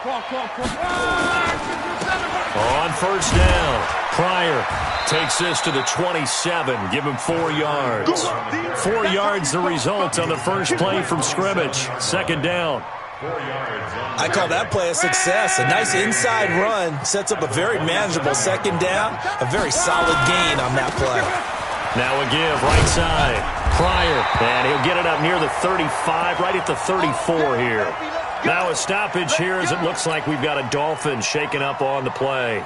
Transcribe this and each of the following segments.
On first down, Pryor takes this to the 27. Give him 4 yards. 4 yards the result on the first play from scrimmage. Second down. I call that play a success. A nice inside run sets up a very manageable second down. A very solid gain on that play. Now a give, right side. Pryor, and he'll get it up near the 35, right at the 34 here. Now a stoppage here as it looks like we've got a Dolphin shaking up on the play.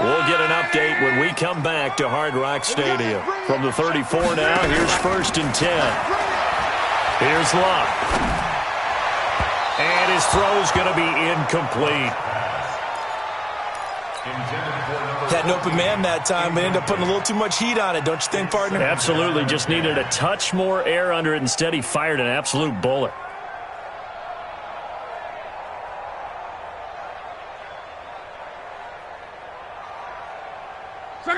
We'll get an update when we come back to Hard Rock Stadium. From the 34 now, here's first and 10. Here's Luck. And his throw's going to be incomplete. Had an open man that time, but ended up putting a little too much heat on it, don't you think, partner? Absolutely. Just needed a touch more air under it. Instead, he fired an absolute bullet.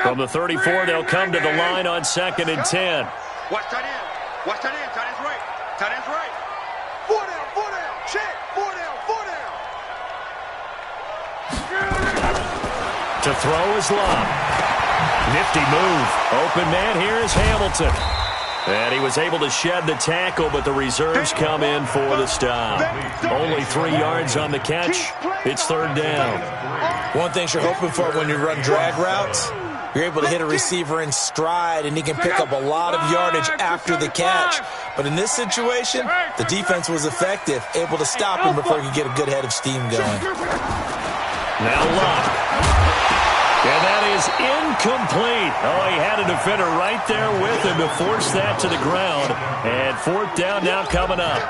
From the 34, they'll come to the line on second and 10. Watch tight end. Watch tight end. Tight end's right. Tight end's right. 4 down, 4 down. Check. 4 down, 4 down. To throw is Love. Nifty move. Open man here is Hamilton. And he was able to shed the tackle, but the reserves come in for the stop. Only 3 yards on the catch. It's third down. One thing you're hoping for when you run drag routes, you're able to hit a receiver in stride, and he can pick up a lot of yardage after the catch. But in this situation, the defense was effective, able to stop him before he could get a good head of steam going. Now Luck. And that is incomplete. Oh, he had a defender right there with him to force that to the ground. And fourth down now coming up.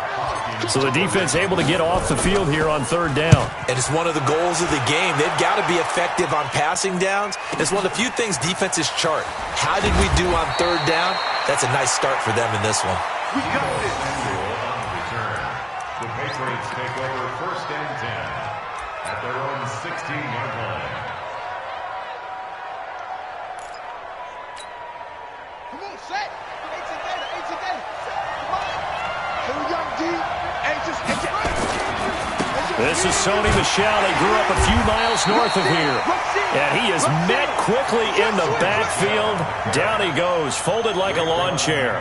So the defense able to get off the field here on third down. And it's one of the goals of the game. They've got to be effective on passing downs. It's one of the few things defenses chart. How did we do on third down? That's a nice start for them in this one. We got this. The Patriots take over first and 10 at their own 16-yard line. Come on, set. 18 data, 18 data. Come on. Here we go, D. This is Sony Michel. They grew up a few miles north of here. And he is met quickly in the backfield. Down he goes, folded like a lawn chair.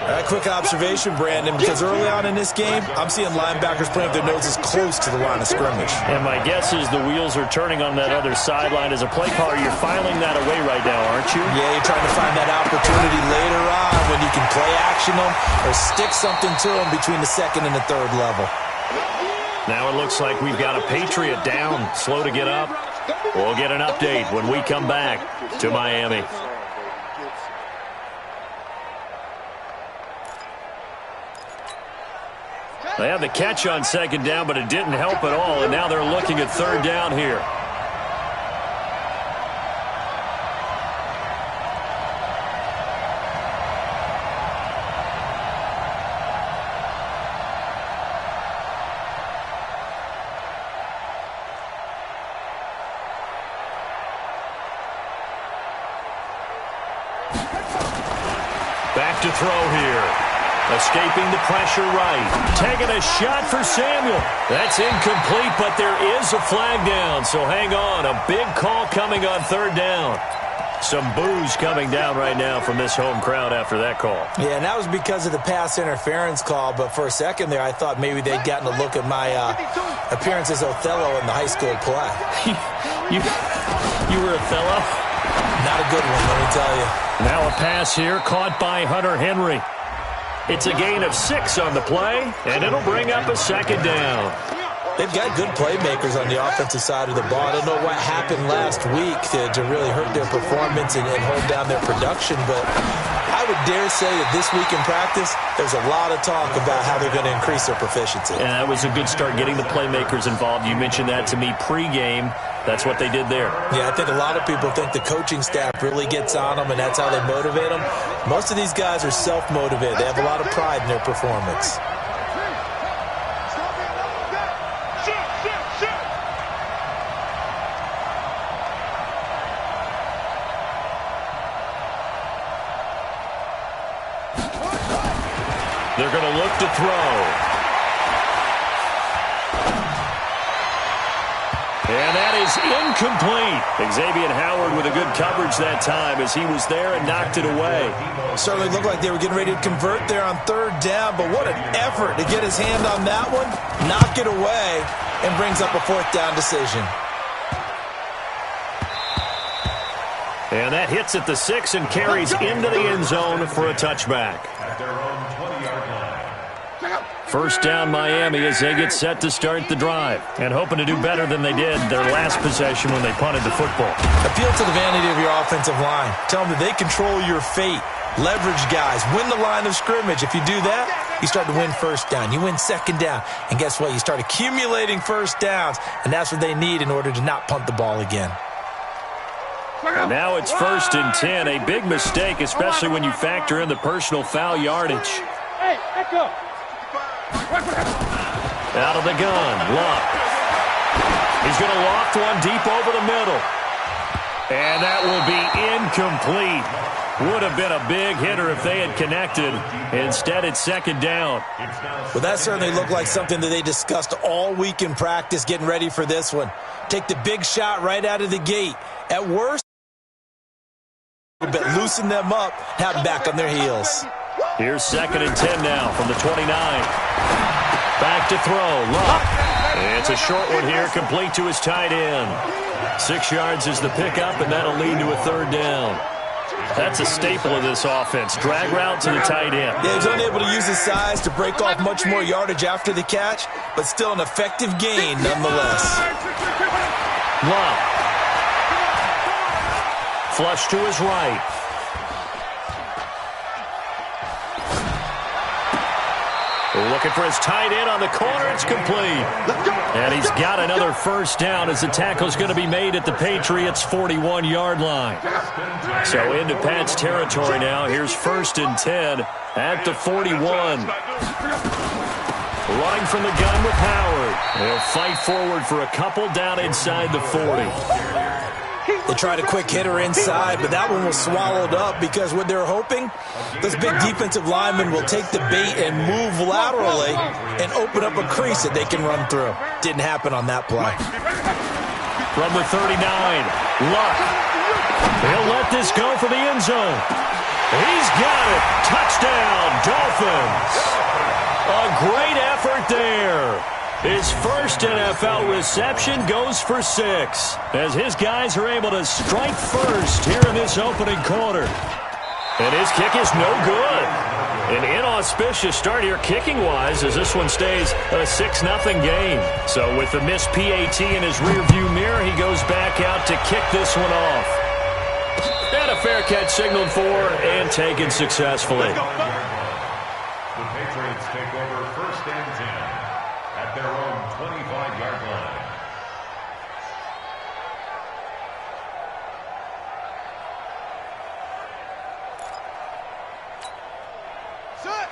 A quick observation, Brandon, because early on in this game, I'm seeing linebackers playing with their noses close to the line of scrimmage. And my guess is the wheels are turning on that other sideline. As a play caller, you're filing that away right now, aren't you? Yeah, you're trying to find that opportunity later on when you can play action them or stick something to them between the second and the third level. Now it looks like we've got a Patriot down, slow to get up. We'll get an update when we come back to Miami. They had the catch on second down, but it didn't help at all, and now they're looking at third down here. Back to throw here. Escaping the pressure right. Taking a shot for Samuel. That's incomplete, but there is a flag down, so hang on. A big call coming on third down. Some boos coming down right now from this home crowd after that call. Yeah, and that was because of the pass interference call, but for a second there I thought maybe they'd gotten a look at my appearance as Othello in the high school play. You were Othello? Not a good one, let me tell you. Now a pass here caught by Hunter Henry. It's a gain of 6 on the play, and it'll bring up a second down. They've got good playmakers on the offensive side of the ball. I don't know what happened last week to really hurt their performance and hold down their production, but I would dare say that this week in practice, there's a lot of talk about how they're going to increase their proficiency. And that was a good start, getting the playmakers involved. You mentioned that to me pregame. That's what they did there. Yeah, I think a lot of people think the coaching staff really gets on them, and that's how they motivate them. Most of these guys are self-motivated. They have a lot of pride in their performance. They're going to look to throw. And that is incomplete. Xavier Howard with a good coverage that time as he was there and knocked it away. Certainly looked like they were getting ready to convert there on third down, but what an effort to get his hand on that one, knock it away, and brings up a fourth down decision. And that hits at the 6 and carries into the end zone for a touchback. At their own 20-yard line. First down Miami as they get set to start the drive and hoping to do better than they did their last possession when they punted the football. Appeal to the vanity of your offensive line. Tell them that they control your fate. Leverage guys. Win the line of scrimmage. If you do that, you start to win first down. You win second down. And guess what? You start accumulating first downs. And that's what they need in order to not punt the ball again. And now it's 1st and 10. A big mistake, especially when you factor in the personal foul yardage. Hey, let's go. Out of the gun, Luck. He's going to loft one deep over the middle. And that will be incomplete. Would have been a big hitter if they had connected. Instead, it's 2nd down. Well, that certainly looked like something that they discussed all week in practice, getting ready for this one. Take the big shot right out of the gate. At worst, a little bit, loosen them up, have them back on their heels. Here's 2nd and 10 now from the 29. Back to throw, Luck. It's a short one here, complete to his tight end. 6 yards is the pickup, and that'll lead to a 3rd down. That's a staple of this offense. Drag route to the tight end. Yeah, he's unable to use his size to break off much more yardage after the catch, but still an effective gain nonetheless. Luck. Flush to his right. Looking for his tight end on the corner. It's complete. And he's got another first down as the tackle's going to be made at the Patriots' 41-yard line. So into Pat's territory now. Here's 1st and 10 at the 41. Running from the gun with Howard. They'll fight forward for a couple down inside the 40. They tried a quick hitter inside, but that one was swallowed up because what they're hoping, this big defensive lineman will take the bait and move laterally and open up a crease that they can run through. Didn't happen on that play. From the 39, Luck. He'll let this go for the end zone. He's got it. Touchdown, Dolphins. A great effort there. His first NFL reception goes for 6 as his guys are able to strike first here in this opening quarter. And his kick is no good. An inauspicious start here kicking-wise as this one stays a 6-0 game. So with the missed PAT in his rearview mirror, he goes back out to kick this one off. And a fair catch signaled for and taken successfully. The Patriots take over 1st and 10 at their own 25-yard line.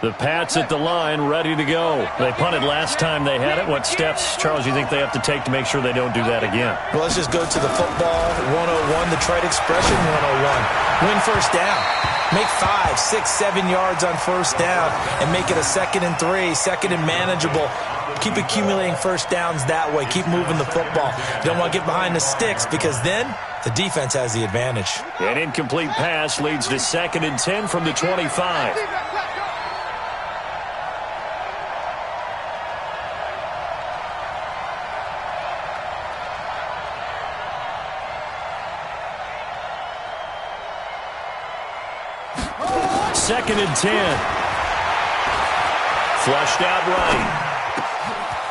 The Pats at the line, ready to go. They punted last time they had it. What steps, Charles, you think they have to take to make sure they don't do that again? Well, let's just go to the football 101, the trade expression 101. Win first down. Make 5, 6, 7 yards on first down and make it a 2nd and 3, 2nd and manageable. Keep accumulating first downs that way. Keep moving the football. You don't want to get behind the sticks because then the defense has the advantage. An incomplete pass leads to 2nd and 10 from the 25. Second and 10. Flushed out right.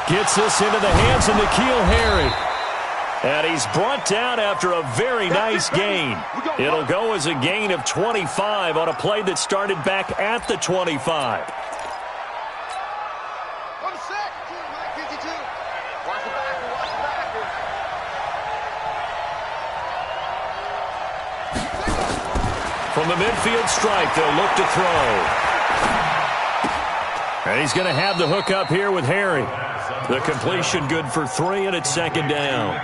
Gets this into the hands of N'Keal Harry. And he's brought down after a very nice gain. It'll go as a gain of 25 on a play that started back at the 25. From the midfield stripe, they'll look to throw. And he's going to have the hook up here with Harry. The completion good for 3, and it's 2nd down.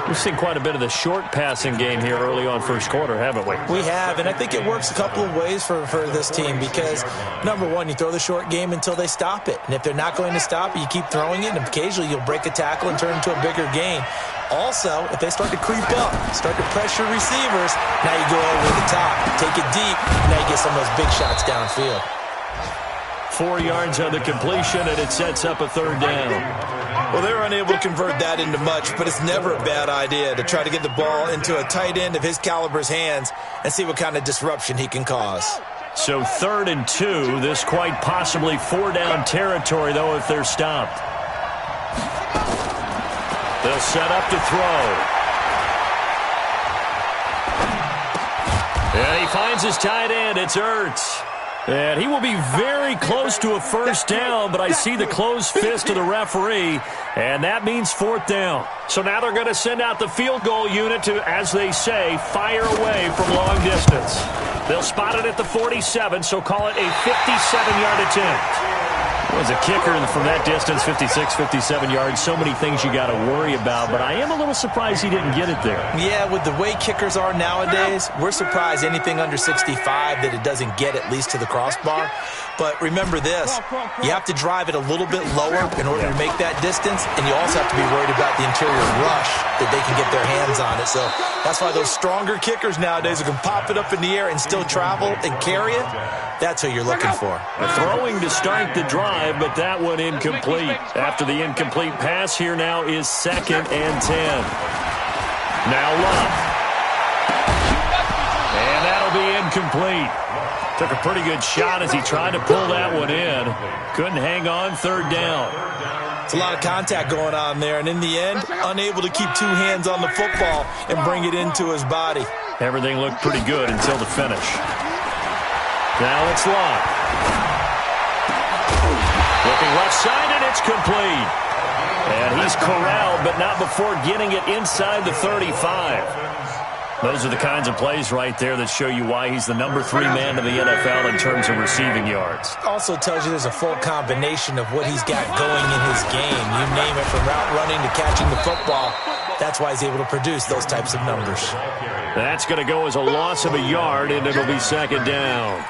We've seen quite a bit of the short passing game here early on first quarter, haven't we? We have, and I think it works a couple of ways for this team because, number one, you throw the short game until they stop it. And if they're not going to stop it, you keep throwing it, and occasionally you'll break a tackle and turn it into a bigger gain. Also, if they start to creep up, start to pressure receivers, now you go over the top, take it deep, and now you get some of those big shots downfield. 4 yards on the completion, and it sets up a third down. Well, they were unable to convert that into much, but it's never a bad idea to try to get the ball into a tight end of his caliber's hands and see what kind of disruption he can cause. So 3rd and 2, this quite possibly 4-down territory, though, if they're stopped. They'll set up to throw. And he finds his tight end. It's Ertz. And he will be very close to a first down, but I see the closed fist of the referee, and that means 4th down. So now they're going to send out the field goal unit to, as they say, fire away from long distance. They'll spot it at the 47, so call it a 57-yard attempt. As a kicker from that distance, 56, 57 yards, so many things you got to worry about, but I am a little surprised he didn't get it there. Yeah, with the way kickers are nowadays, we're surprised anything under 65 that it doesn't get at least to the crossbar. But remember this, you have to drive it a little bit lower in order to make that distance, and you also have to be worried about the interior rush that they can get their hands on it. So that's why those stronger kickers nowadays who can pop it up in the air and still travel and carry it, that's who you're looking for. Throwing to start the drive, but that one incomplete. After the incomplete pass, here now is 2nd and 10. Now Luck. And that'll be incomplete. Took a pretty good shot as he tried to pull that one in. Couldn't hang on, 3rd down. It's a lot of contact going on there, and in the end, unable to keep 2 hands on the football and bring it into his body. Everything looked pretty good until the finish. Now it's Luck. Looking left side, and it's complete. And he's corralled, but not before getting it inside the 35. Those are the kinds of plays right there that show you why he's the number 3 man in the NFL in terms of receiving yards. Also tells you there's a full combination of what he's got going in his game. You name it, from route running to catching the football. That's why he's able to produce those types of numbers. That's going to go as a loss of a yard, and it'll be 2nd down.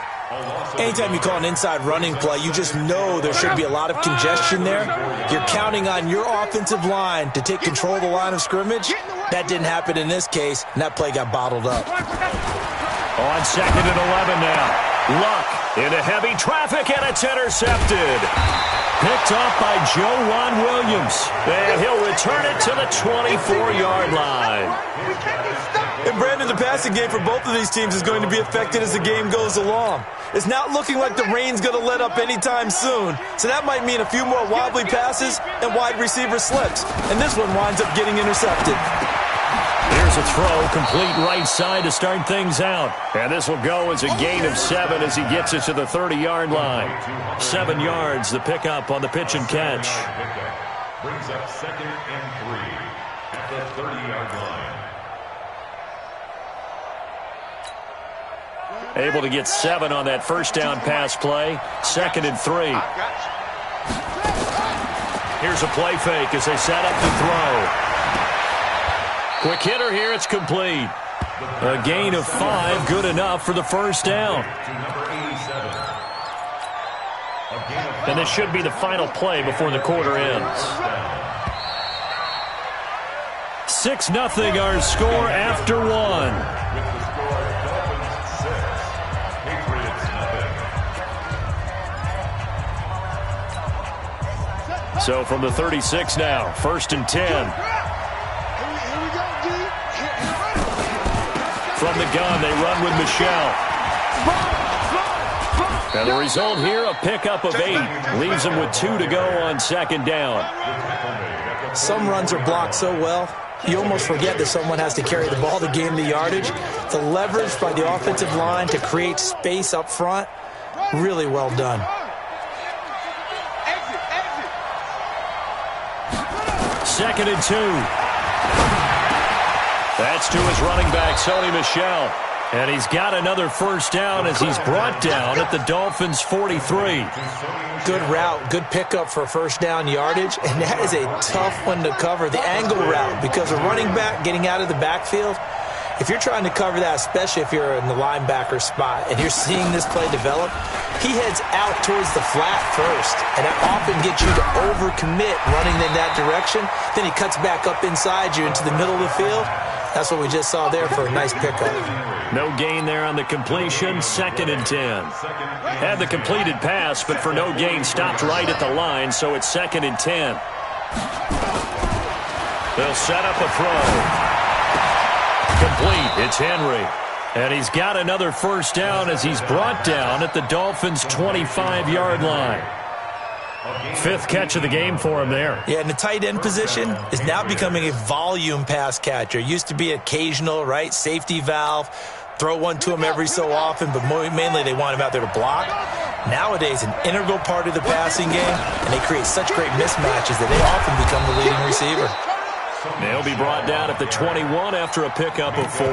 Anytime you call an inside running play, you just know there should be a lot of congestion there. You're counting on your offensive line to take control of the line of scrimmage. That didn't happen in this case, and that play got bottled up. On 2nd and 11 now. Luck into heavy traffic, and it's intercepted. Picked off by Juwan Williams. And he'll return it to the 24-yard line. And Brandon, the passing game for both of these teams is going to be affected as the game goes along. It's not looking like the rain's going to let up anytime soon. So that might mean a few more wobbly passes and wide receiver slips. And this one winds up getting intercepted. Here's a throw, complete right side to start things out. And this will go as a gain of 7 as he gets it to the 30-yard line. 7 yards, the pickup on the pitch and catch. Brings up 2nd and 3 at the 30-yard line. Able to get 7 on that first down pass play. 2nd and 3. Here's a play fake as they set up to throw. Quick hitter here, it's complete. A gain of 5, good enough for the first down. And this should be the final play before the quarter ends. 6-0 our score after 1. So from the 36 now, 1st and 10. From the gun, they run with Michelle. And the result here, a pickup of 8. Leaves them with 2 to go on 2nd down. Some runs are blocked so well, you almost forget that someone has to carry the ball to gain the yardage. The leverage by the offensive line to create space up front, really well done. 2nd and 2. That's to his running back, Sony Michel. And he's got another first down as he's brought down at the Dolphins' 43. Good route, good pickup for first down yardage, and that is a tough one to cover. The angle route, because a running back getting out of the backfield, if you're trying to cover that, especially if you're in the linebacker spot and you're seeing this play develop, he heads out towards the flat first, and that often gets you to overcommit running in that direction. Then he cuts back up inside you into the middle of the field. That's what we just saw there for a nice pickup. No gain there on the completion, 2nd and 10. Had the completed pass, but for no gain, stopped right at the line, so it's 2nd and 10. They'll set up a throw. Complete, it's Henry. And he's got another first down as he's brought down at the Dolphins' 25-yard line. 5th catch of the game for him there. Yeah, and the tight end position is now becoming a volume pass catcher. Used to be occasional, right? Safety valve. Throw one to him every so often, but mainly they want him out there to block. Nowadays, an integral part of the passing game, and they create such great mismatches that they often become the leading receiver. They'll be brought down at the 21 after a pickup of 4.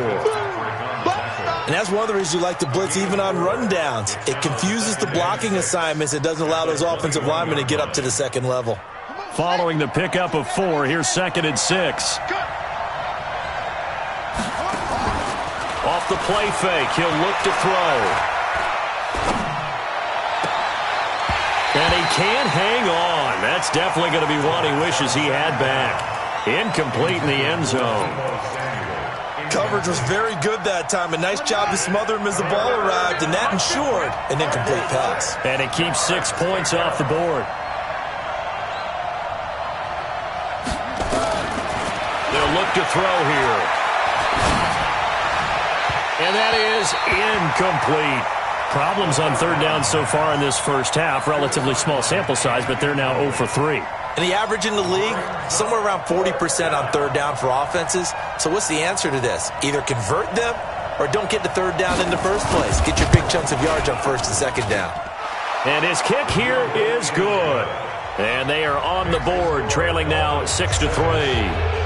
And that's one of the reasons you like to blitz even on rundowns. It confuses the blocking assignments. It doesn't allow those offensive linemen to get up to the second level. Following the pickup of 4, here's 2nd and 6. Off the play fake, he'll look to throw. And he can't hang on. That's definitely going to be one he wishes he had back. Incomplete in the end zone. Coverage was very good that time. A nice job to smother him as the ball arrived, and that ensured an incomplete pass. And it keeps 6 points off the board. They'll look to throw here. And that is incomplete. Problems on 3rd down so far in this first half. Relatively small sample size, but they're now 0 for 3. And the average in the league, somewhere around 40% on 3rd down for offenses. So what's the answer to this? Either convert them or don't get the 3rd down in the first place. Get your big chunks of yards on 1st and 2nd down. And his kick here is good. And they are on the board, trailing now 6-3.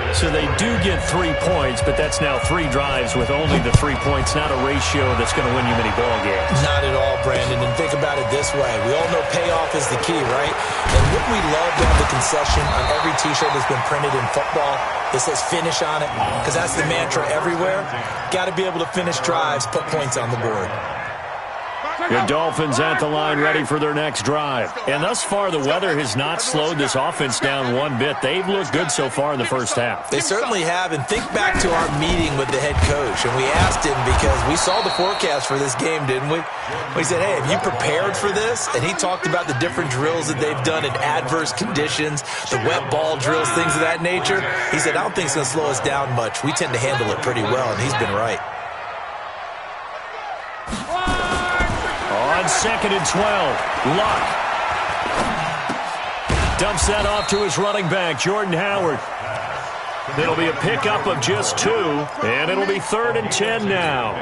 So they do get 3 points, but that's now 3 drives with only the 3 points, not a ratio that's going to win you many ball games. Not at all, Brandon. And think about it this way. We all know payoff is the key, right? And wouldn't we love to have the concession on every T-shirt that's been printed in football that says finish on it? Because that's the mantra everywhere. Got to be able to finish drives, put points on the board. The Dolphins at the line ready for their next drive. And thus far, the weather has not slowed this offense down one bit. They've looked good so far in the first half. They certainly have. And think back to our meeting with the head coach. And we asked him because we saw the forecast for this game, didn't we? We said, hey, have you prepared for this? And he talked about the different drills that they've done in adverse conditions, the wet ball drills, things of that nature. He said, I don't think it's going to slow us down much. We tend to handle it pretty well, and he's been right. On 2nd and 12, Luck dumps that off to his running back, Jordan Howard. It'll be a pickup of just 2, and it'll be 3rd and 10 now.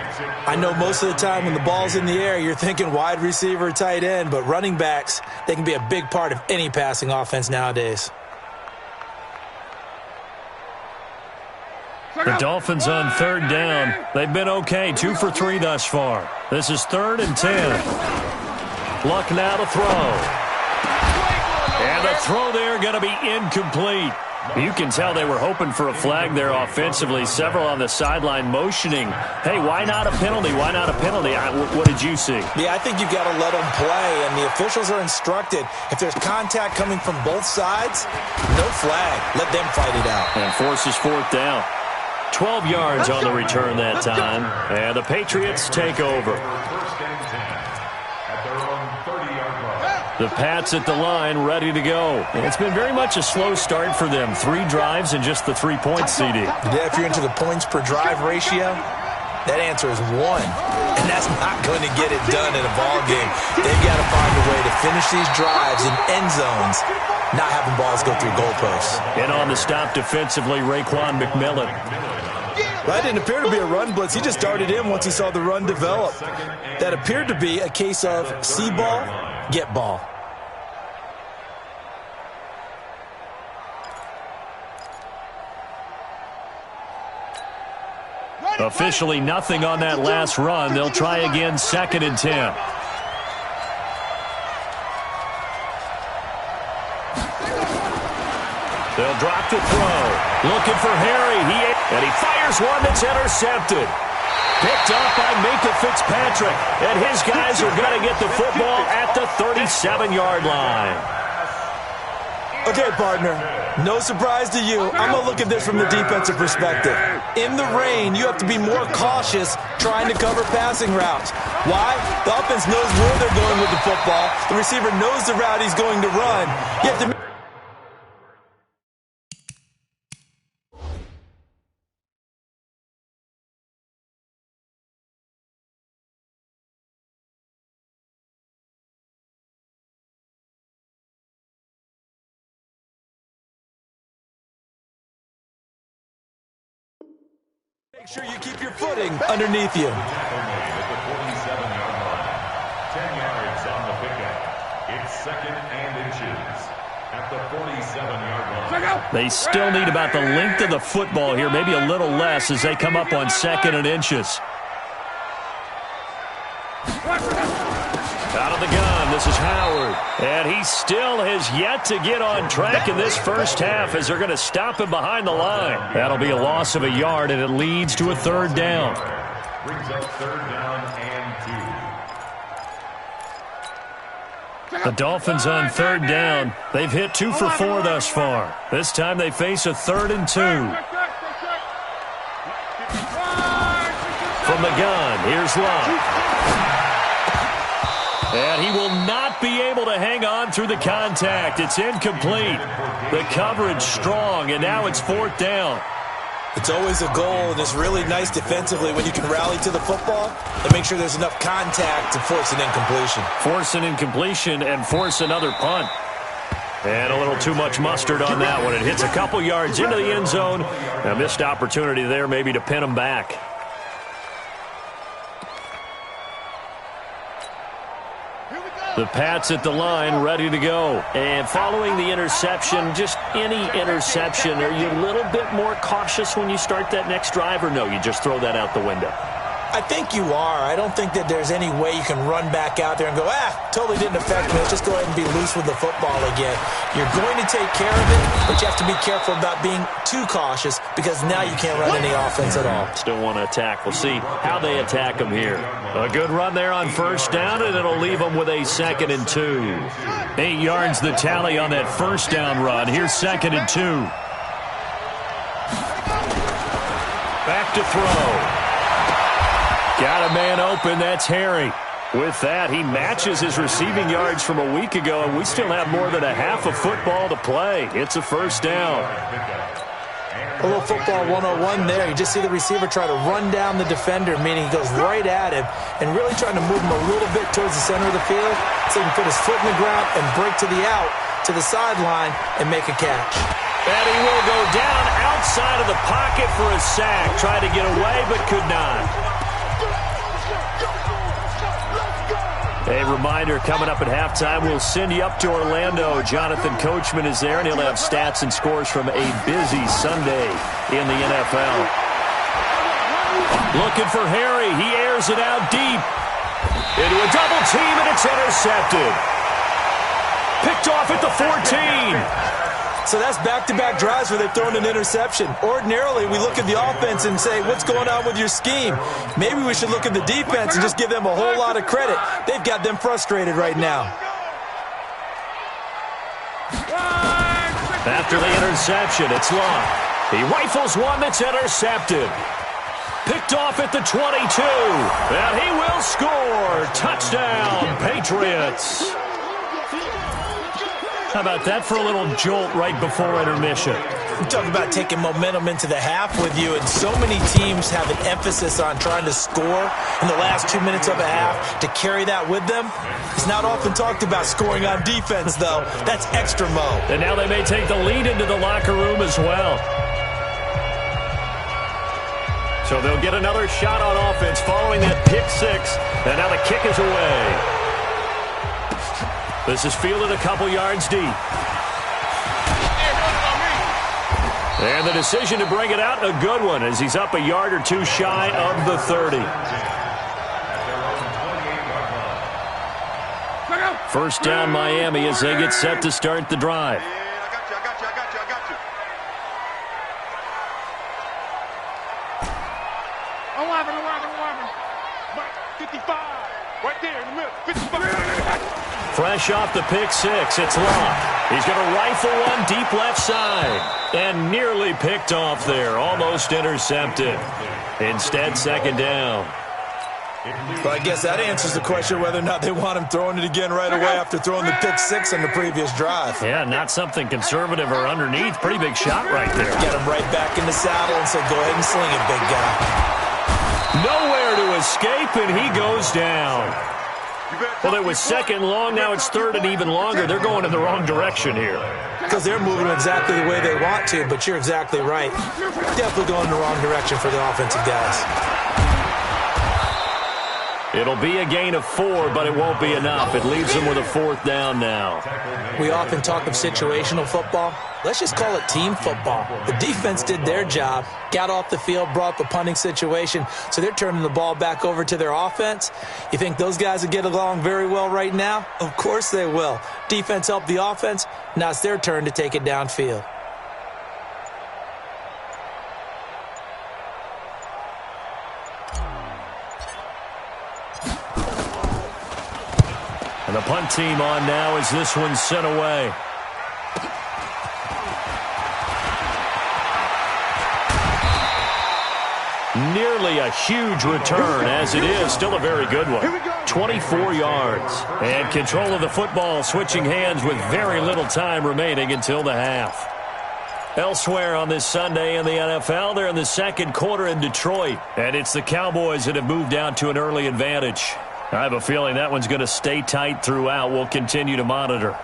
I know most of the time when the ball's in the air, you're thinking wide receiver, tight end, but running backs, they can be a big part of any passing offense nowadays. The Dolphins on 3rd down. They've been okay, 2 for 3 thus far. This is 3rd and 10. Luck now to throw. And the throw there going to be incomplete. You can tell they were hoping for a flag there offensively. Several on the sideline motioning, hey, why not a penalty? Why not a penalty? What did you see? Yeah, I think you've got to let them play, and the officials are instructed. If there's contact coming from both sides, no flag. Let them fight it out. And forces 4th down. 12 yards on the return that time, and the Patriots take over. The Pats at the line, ready to go. And it's been very much a slow start for them. 3 drives and just the 3 points, CD. Yeah, if you're into the points per drive ratio, that answer is 1. And that's not going to get it done in a ball game. They've got to find a way to finish these drives in end zones, not having balls go through goalposts. And on the stop defensively, Raekwon McMillan. That didn't appear to be a run blitz. He just darted in once he saw the run develop. That appeared to be a case of see ball, get ball. Officially nothing on that last run. They'll try again, 2nd and 10. They'll drop to throw. Looking for Harry. And he fires one that's intercepted. Picked up by Minka Fitzpatrick. And his guys are going to get the football at the 37-yard line. Okay, partner, no surprise to you. I'm going to look at this from the defensive perspective. In the rain, you have to be more cautious trying to cover passing routes. Why? The offense knows where they're going with the football. The receiver knows the route he's going to run. You have to... Make sure you keep your footing underneath you. At the 47-yard line. 10 yards on the pickup. It's 2nd and inches at the 47-yard line. They still need about the length of the football here, maybe a little less as they come up on 2nd and inches. Out of the gun, this is Howard. And he still has yet to get on track in this first half as they're going to stop him behind the line. That'll be a loss of a yard, and it leads to a 3rd down. Brings up 3rd down and 2. The Dolphins on 3rd down. They've hit 2 for 4 thus far. This time they face a 3rd and 2. From the gun, here's Love. And he will not be able to hang on through the contact. It's incomplete. The coverage strong, and now it's 4th down. It's always a goal, and it's really nice defensively when you can rally to the football and make sure there's enough contact to force an incompletion. Force an incompletion and force another punt. And a little too much mustard on that one. It hits a couple yards into the end zone. A missed opportunity there maybe to pin him back. The Pats at the line, ready to go. And following the interception, just any interception, are you a little bit more cautious when you start that next drive, or no, you just throw that out the window? I think you are. I don't think that there's any way you can run back out there and go, totally didn't affect me. Let's just go ahead and be loose with the football again. You're going to take care of it, but you have to be careful about being too cautious because now you can't run any offense at all. Still want to attack. We'll see how they attack them here. A good run there on 1st down, and it'll leave them with a 2nd and 2. 8 yards the tally on that 1st down run. Here's 2nd and 2. Back to throw. Got a man open. That's Harry. With that, he matches his receiving yards from a week ago, and we still have more than a half of football to play. It's a 1st down. A little football 101 there. You just see the receiver try to run down the defender, meaning he goes right at him and really trying to move him a little bit towards the center of the field so he can put his foot in the ground and break to the out, to the sideline, and make a catch. And he will go down outside of the pocket for a sack. Tried to get away, but could not. A reminder, coming up at halftime, we'll send you up to Orlando. Jonathan Coachman is there, and he'll have stats and scores from a busy Sunday in the NFL. Looking for Harry. He airs it out deep. Into a double team, and it's intercepted. Picked off at the 14. So that's back-to-back drives where they've thrown an interception. Ordinarily, we look at the offense and say, what's going on with your scheme? Maybe we should look at the defense and just give them a whole lot of credit. They've got them frustrated right now. After the interception, it's Long. He rifles one that's intercepted. Picked off at the 22. And he will score. Touchdown, Patriots. How about that for a little jolt right before intermission? We talk about taking momentum into the half with you, and so many teams have an emphasis on trying to score in the last 2 minutes of a half to carry that with them. It's not often talked about scoring on defense, though. That's extra mo. And now they may take the lead into the locker room as well. So they'll get another shot on offense following that pick six. And now the kick is away. This is fielded a couple yards deep. And the decision to bring it out, a good one, as he's up a yard or two shy of the 30. First down, Miami, as they get set to start the drive. Yeah, I got you. 55. Right there in the middle. 55. Fresh off the pick six, it's Locke. He's going to rifle one deep left side. And nearly picked off there. Almost intercepted. Instead, second down. Well, I guess that answers the question whether or not they want him throwing it again right away after throwing the pick six on the previous drive. Yeah, not something conservative or underneath. Pretty big shot right there. Get him right back in the saddle and say, go ahead and sling it, big guy. Nowhere to escape, and he goes down. Well, it was second long. Now it's third and even longer. They're going in the wrong direction here. Because they're moving exactly the way they want to, but you're exactly right. Definitely going in the wrong direction for the offensive guys. It'll be a gain of 4, but it won't be enough. It leaves them with a fourth down now. We often talk of situational football. Let's just call it team football. The defense did their job, got off the field, brought the punting situation, so they're turning the ball back over to their offense. You think those guys will get along very well right now? Of course they will. Defense helped the offense. Now it's their turn to take it downfield. And the punt team on now as this one's sent away. Nearly a huge return, as it is. Still a very good one. 24 yards. And control of the football switching hands with very little time remaining until the half. Elsewhere on this Sunday in the NFL, they're in the second quarter in Detroit. And it's the Cowboys that have moved out to an early advantage. I have a feeling that one's going to stay tight throughout. We'll continue to monitor.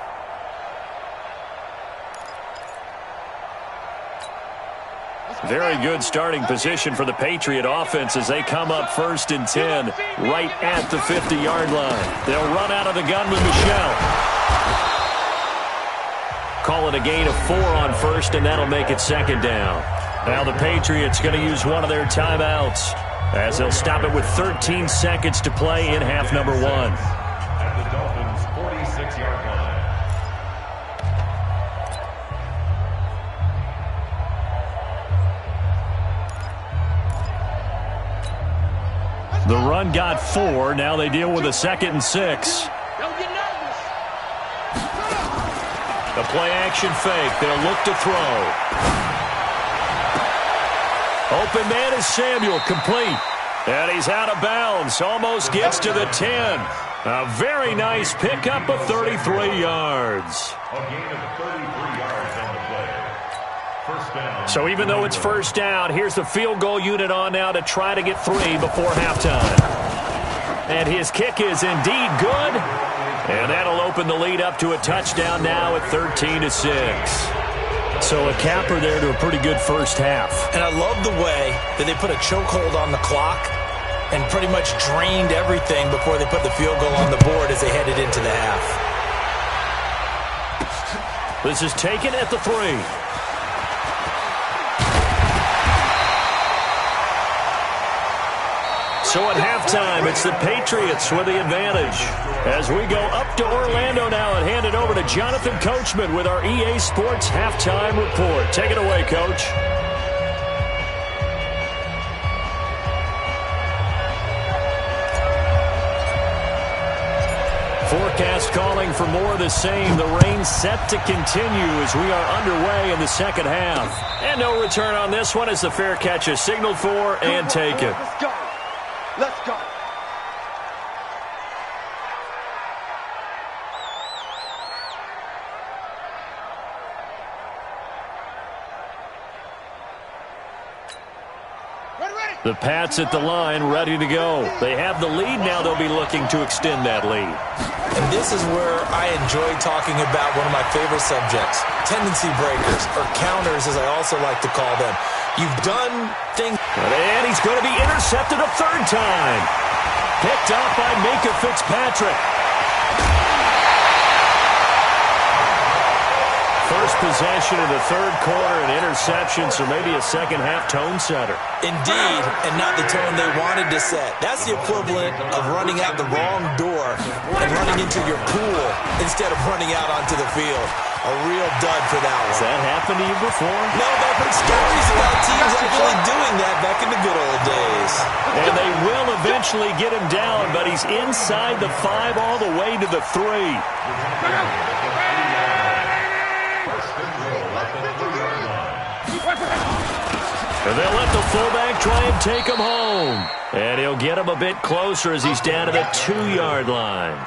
Very good starting position for the Patriot offense as they come up first and 10 right at the 50-yard line. They'll run out of the gun with Michel. Call it a gain of 4 on first, and that'll make it second down. Now the Patriots going to use one of their timeouts, as they'll stop it with 13 seconds to play in half number 1. At the Dolphins' 46-yard line. The run got 4. Now they deal with a 2nd and 6. Don't get nervous. The play-action fake. They'll look to throw. Open man is Samuel, complete. And he's out of bounds. Almost gets to the 10. A very nice pickup of 33 yards. A gain of 33 yards on the play. First down. So even though it's first down, here's the field goal unit on now to try to get 3 before halftime. And his kick is indeed good. And that'll open the lead up to a touchdown now at 13-6. So a capper there to a pretty good first half. And I love the way that they put a chokehold on the clock and pretty much drained everything before they put the field goal on the board as they headed into the half. This is taken at the 3. So at halftime, it's the Patriots with the advantage. As we go up to Orlando now and hand it over to Jonathan Coachman with our EA Sports Halftime Report. Take it away, Coach. Forecast calling for more of the same. The rain set to continue as we are underway in the second half. And no return on this one as the fair catch is signaled for and taken. Let's go. Let's go. The Pats at the line, ready to go. They have the lead now. They'll be looking to extend that lead. And this is where I enjoy talking about one of my favorite subjects, tendency breakers, or counters as I also like to call them. You've done things. And he's going to be intercepted a 3rd time. Picked off by Minkah Fitzpatrick. First first possession of the third quarter, an interception, so maybe a second-half tone setter. Indeed, and not the tone they wanted to set. That's the equivalent of running out the wrong door and running into your pool instead of running out onto the field. A real dud for that one. Has that happened to you before? No, but I've heard stories about teams actually doing that back in the good old days. And they will eventually get him down, but he's inside the 5 all the way to the 3. And they'll let the fullback try and take him home. And he'll get him a bit closer as he's down to the 2-yard line.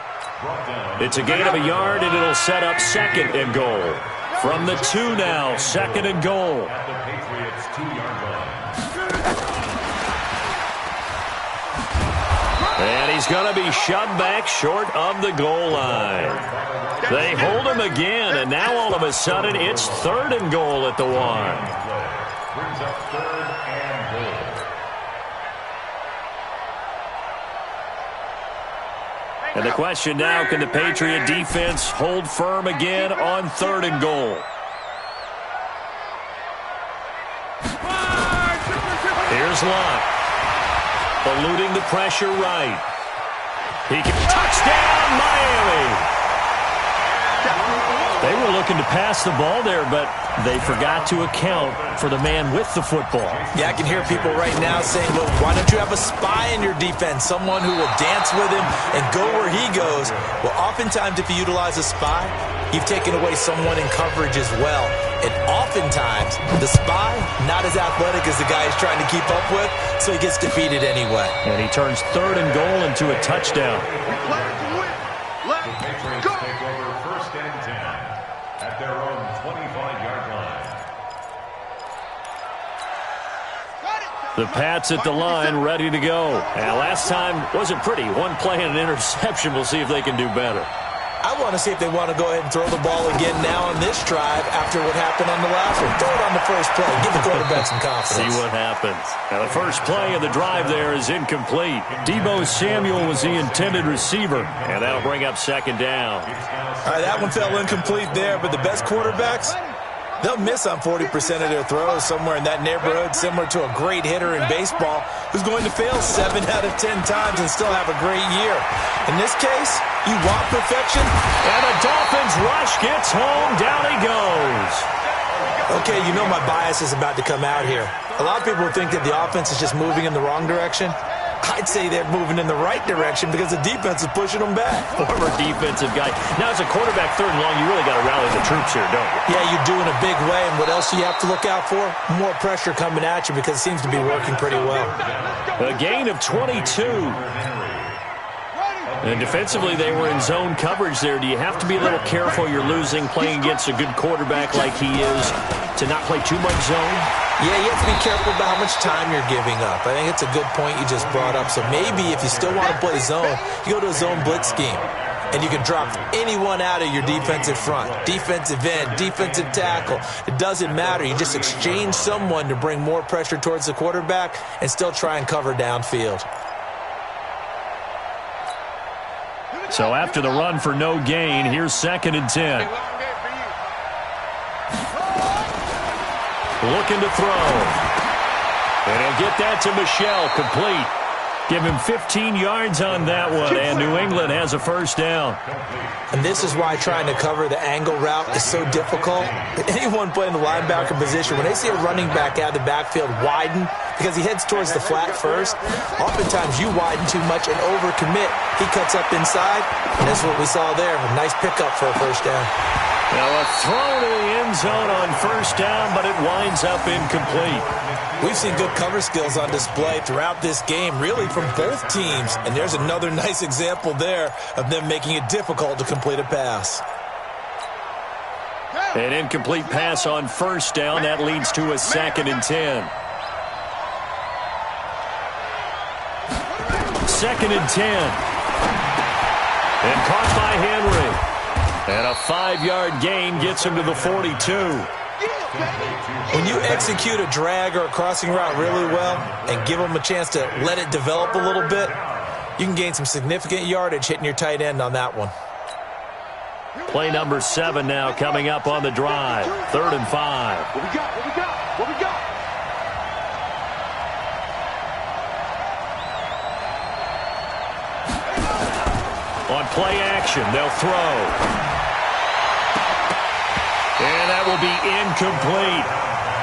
It's a gain of a yard, and it'll set up 2nd and goal. From the 2 now, 2nd and goal. At the Patriots' 2-yard line. And he's going to be shoved back short of the goal line. They hold him again, and now all of a sudden it's 3rd and goal at the 1. Brings up 3rd and goal. And the question now, can the Patriot defense hold firm again on 3rd and goal? Here's Lott. Eluding the pressure right. He can touchdown Miami. They were looking to pass the ball there, but they forgot to account for the man with the football. Yeah, I can hear people right now saying, well, why don't you have a spy in your defense, someone who will dance with him and go where he goes? Well, oftentimes if you utilize a spy, you've taken away someone in coverage as well. And oftentimes, the spy, not as athletic as the guy he's trying to keep up with, so he gets defeated anyway. And he turns 3rd and goal into a touchdown. The Patriots take over 1st and 10 at their own 25-yard line. The Pats at the line, ready to go. And last time wasn't pretty. One play and an interception. We'll see if they can do better. I want to see if they want to go ahead and throw the ball again now on this drive after what happened on the last one. Throw it on the first play. Give the quarterback some confidence. See what happens. Now the first play of the drive there is incomplete. Deebo Samuel was the intended receiver, and that'll bring up 2nd down. All right, that one fell incomplete there, but the best quarterbacks, they'll miss on 40% of their throws, somewhere in that neighborhood, similar to a great hitter in baseball who's going to fail 7 out of 10 times and still have a great year. In this case, you want perfection? And the Dolphins rush gets home. Down he goes. Okay, you know my bias is about to come out here. A lot of people think that the offense is just moving in the wrong direction. I'd say they're moving in the right direction because the defense is pushing them back. Former defensive guy. Now, as a quarterback 3rd and long, you really got to rally the troops here, don't you? Yeah, you do in a big way. And what else do you have to look out for? More pressure coming at you because it seems to be working pretty well. A gain of 22. And defensively, they were in zone coverage there. Do you have to be a little careful? You're losing, playing against a good quarterback like he is, to not play too much zone? Yeah, you have to be careful about how much time you're giving up. I think it's a good point you just brought up. So maybe if you still want to play zone, you go to a zone blitz scheme. And you can drop anyone out of your defensive front. Defensive end, defensive tackle. It doesn't matter. You just exchange someone to bring more pressure towards the quarterback and still try and cover downfield. So after the run for no gain, here's 2nd and 10. Looking to throw. And he'll get that to Michel, complete. Give him 15 yards on that one, and New England has a 1st down. And this is why trying to cover the angle route is so difficult. Anyone playing the linebacker position, when they see a running back out of the backfield widen, because he heads towards the flat first, oftentimes you widen too much and overcommit. He cuts up inside, and that's what we saw there. A nice pickup for a 1st down. Now a throw to the end zone on 1st down, but it winds up incomplete. We've seen good cover skills on display throughout this game, really from both teams. And there's another nice example there of them making it difficult to complete a pass. An incomplete pass on 1st down. That leads to a 2nd and 10. 2nd and 10. And caught by Henry. And a 5-yard gain gets him to the 42. When you execute a drag or a crossing route really well and give them a chance to let it develop a little bit, you can gain some significant yardage hitting your tight end on that one. Play number 7 now coming up on the drive. 3rd and 5. What we got? What we got? What we got? On play action, they'll throw. And that will be incomplete.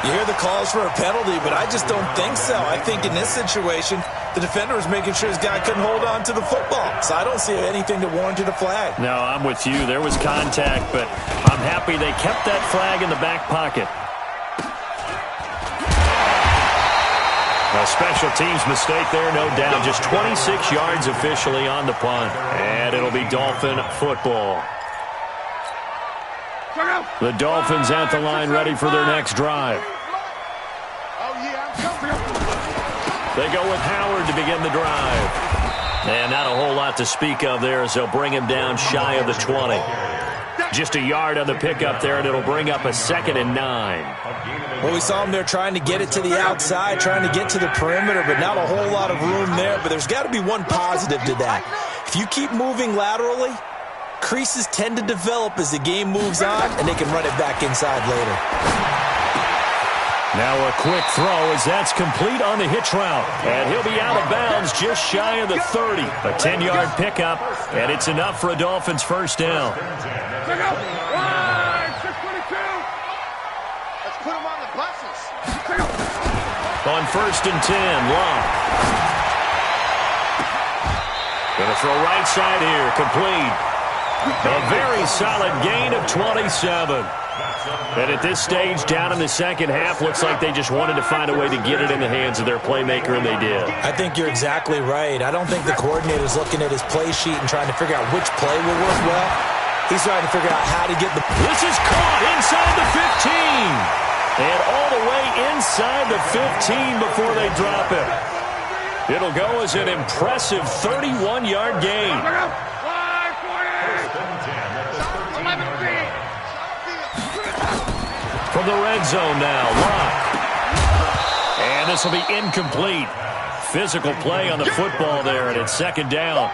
You hear the calls for a penalty, but I just don't think so. I think in this situation, the defender was making sure his guy couldn't hold on to the football. So I don't see anything to warrant a flag. No, I'm with you. There was contact, but I'm happy they kept that flag in the back pocket. A special teams mistake there, no doubt. Just 26 yards officially on the punt. And it'll be Dolphin football. The Dolphins at the line ready for their next drive. They go with Howard to begin the drive. And not a whole lot to speak of there as they'll bring him down shy of the 20. Just a yard on the pickup there, and it'll bring up a 2nd and 9. Well, we saw him there trying to get it to the outside, trying to get to the perimeter, but not a whole lot of room there. But there's got to be one positive to that. If you keep moving laterally, creases tend to develop as the game moves on, and they can run it back inside later. Now a quick throw as that's complete on the hitch route. And he'll be out of bounds just shy of the 30. A 10-yard pickup, and it's enough for a Dolphins first down. Let's put him on the buses. On 1st and 10, Locke. Gonna throw right side here, complete. A very solid gain of 27. And at this stage, down in the second half, looks like they just wanted to find a way to get it in the hands of their playmaker, and they did. I think you're exactly right. I don't think the coordinator's looking at his play sheet and trying to figure out which play will work well. He's trying to figure out how to get the... This is caught inside the 15. And all the way inside the 15 before they drop it. It'll go as an impressive 31-yard gain. From the red zone now, Locke. And this will be incomplete. Physical play on the football there, and it's 2nd down.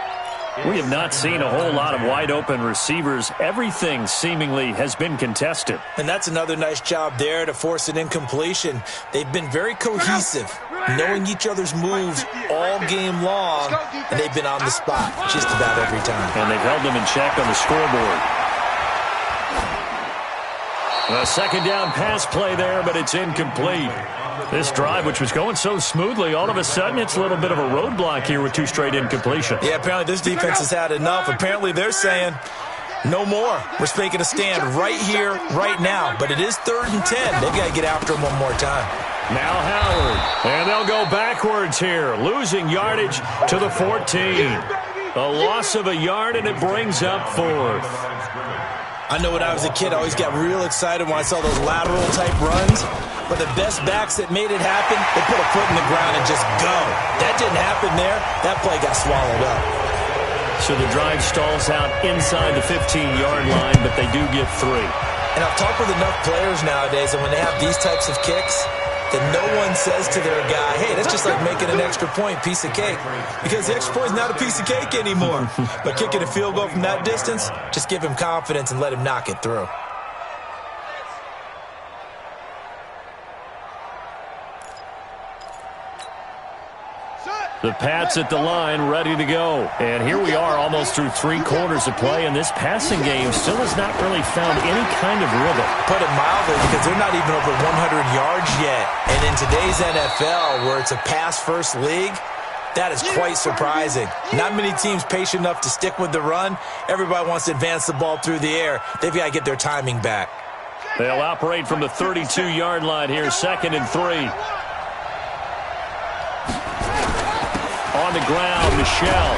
We have not seen a whole lot of wide-open receivers. Everything seemingly has been contested. And that's another nice job there to force an incompletion. They've been very cohesive, knowing each other's moves all game long, and they've been on the spot just about every time. And they've held them in check on the scoreboard. A 2nd down pass play there, but it's incomplete. This drive, which was going so smoothly, all of a sudden it's a little bit of a roadblock here with 2 straight incompletions. Yeah, apparently this defense has had enough. Apparently they're saying, no more. We're making a stand right here, right now. But it is 3rd and 10. They've got to get after him one more time. Now Howard. And they'll go backwards here, losing yardage to the 14. A loss of a yard, and it brings up 4th. I know when I was a kid, I always got real excited when I saw those lateral-type runs. But the best backs that made it happen, they put a foot in the ground and just go. That didn't happen there. That play got swallowed up. So the drive stalls out inside the 15-yard line, but they do get 3. And I've talked with enough players nowadays, and when they have these types of kicks, that no one says to their guy, hey, that's just like making an extra point, piece of cake. Because the extra point is not a piece of cake anymore. But kicking a field goal from that distance, just give him confidence and let him knock it through. The Pats at the line, ready to go. And here we are almost through 3 quarters of play, and this passing game still has not really found any kind of rhythm. Put it mildly, because they're not even over 100 yards yet. And in today's NFL, where it's a pass-first league, that is quite surprising. Not many teams patient enough to stick with the run. Everybody wants to advance the ball through the air. They've got to get their timing back. They'll operate from the 32-yard line here, 2nd and 3. On the ground, Michelle.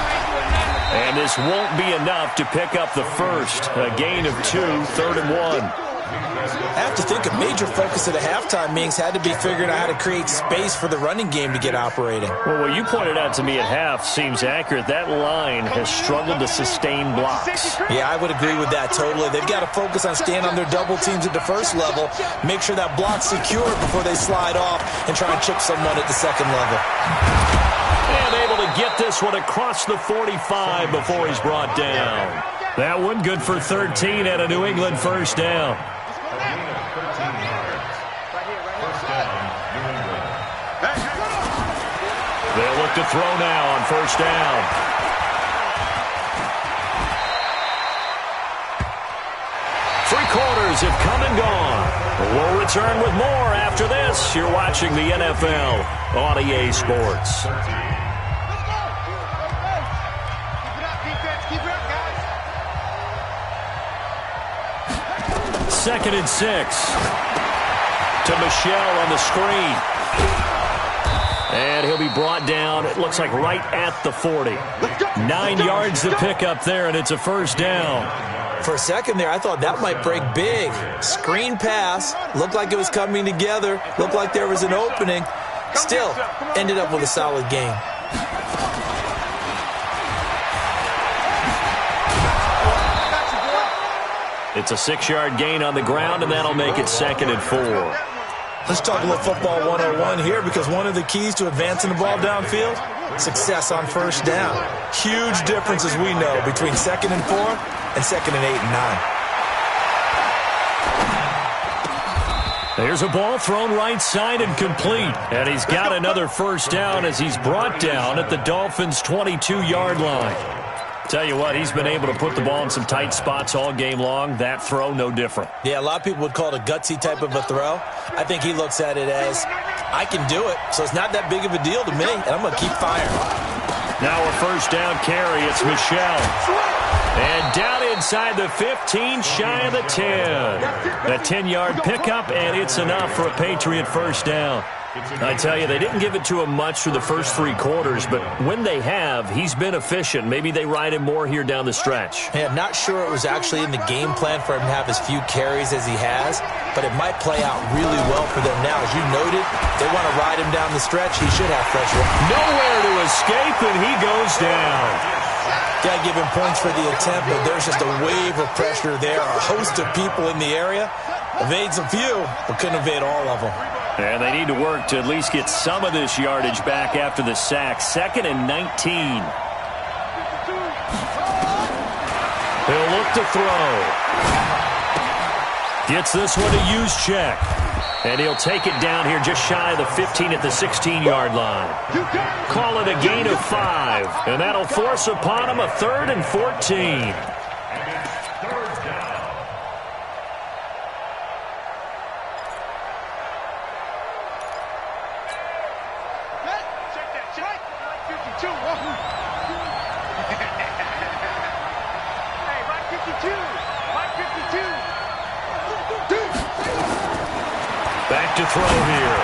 And this won't be enough to pick up the first. A gain of 2, 3rd and 1. I have to think a major focus of the halftime meetings had to be figuring out how to create space for the running game to get operating. Well, what you pointed out to me at half seems accurate. That line has struggled to sustain blocks. Yeah, I would agree with that totally. They've got to focus on staying on their double teams at the first level, make sure that block's secured before they slide off and try and chip someone at the second level. And able to get this one across the 45 before he's brought down. That one good for 13 at a New England first down. A gain of 13 yards. First down, New England. They'll look to throw now on first down. Three quarters have come and gone. We'll return with more after this. You're watching the NFL on EA Sports. Second and 6. To Michelle on the screen. And he'll be brought down, it looks like right at the 40. 9 yards to pick up there, and it's a first down. For a second there, I thought that might break big. Screen pass. Looked like it was coming together. Looked like there was an opening. Still, ended up with a solid gain. It's a 6-yard gain on the ground, and that'll make it second and 4. Let's talk a little football 101 here, because one of the keys to advancing the ball downfield, success on first down. Huge difference, as we know, between second and 4 and second and 8 and 9. There's a ball thrown right side and complete. And he's got another first down as he's brought down at the Dolphins' 22-yard line. Tell you what, he's been able to put the ball in some tight spots all game long. That throw, no different. Yeah, a lot of people would call it a gutsy type of a throw. I think he looks at it as, I can do it, so it's not that big of a deal to me, and I'm going to keep firing. Now a first down carry. It's Michelle. And down inside the 15, shy of the 10. A 10-yard pickup, and it's enough for a Patriot first down. I tell you, they didn't give it to him much through the first 3 quarters, but when they have, he's been efficient. Maybe they ride him more here down the stretch. Yeah, I'm not sure it was actually in the game plan for him to have as few carries as he has, but it might play out really well for them now. As you noted, they want to ride him down the stretch. He should have fresh run. Nowhere to escape, and he goes down. Got to give him points for the attempt, but there's just a wave of pressure there. A host of people in the area. Evades a few, but couldn't evade all of them. And they need to work to at least get some of this yardage back after the sack. Second and 19. He'll look to throw. Gets this one to use check. And he'll take it down here just shy of the 15 at the 16-yard line. Call it a gain of 5. And that'll force upon him a 3rd and 14. Back to throw here.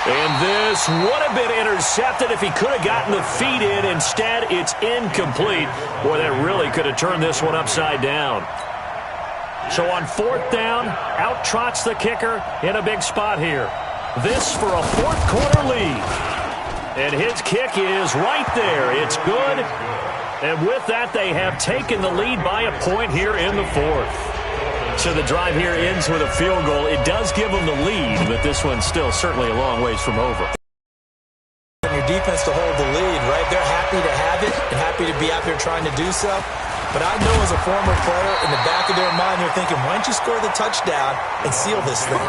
And this would have been intercepted if he could have gotten the feet in. Instead, it's incomplete. Boy, that really could have turned this one upside down. So on 4th down, out trots the kicker in a big spot here. This for a 4th quarter lead. And his kick is right there. It's good. And with that, they have taken the lead by a point here in the 4th. So the drive here ends with a field goal. It does give them the lead, but this one's still certainly a long ways from over. Your defense to hold the lead, right? They're happy to have it and happy to be out there trying to do so. But I know as a former player, in the back of their mind, they're thinking, why don't you score the touchdown and seal this thing?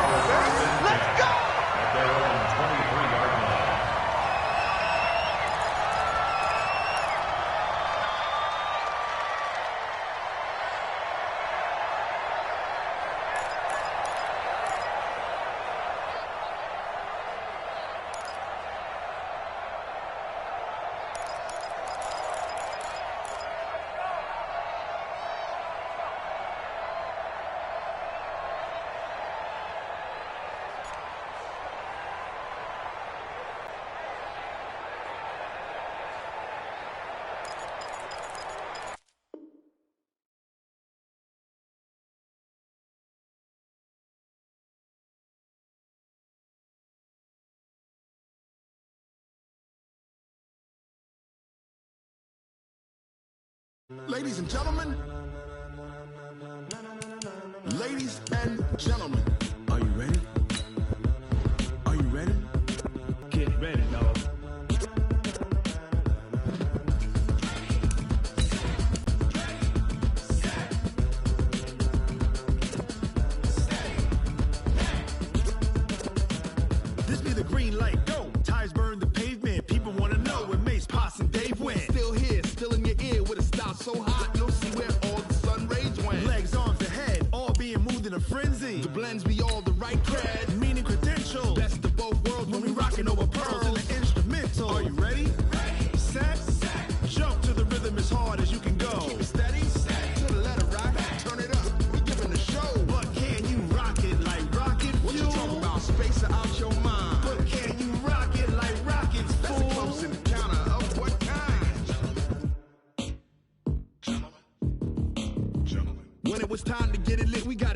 Let's go! At their own 23-yard line. Ladies and gentlemen, are you ready? Are you ready? Get ready, dog. This be the green light, go. Tires burn the pavement. People wanna know where Mace, Pops, and Dave went. Still here, still in your ear with a style so hot, you'll see where all the sun rays went. Legs, arms, the head, all being moved in a frenzy. The blends be all the right cred, Meaning credentials. best of both worlds When we rockin' over pearls in the instrumental. Are you ready? Set. Jump to the rhythm as hard as you can go. Keep it steady, to the letter right, turn it up, we giving the show. But can you rock it like rocket What you fuel? talking about, space or out your mind? But can you rock it like rockets, That's a fool? close encounter of what kind? When it was time to get it lit, we got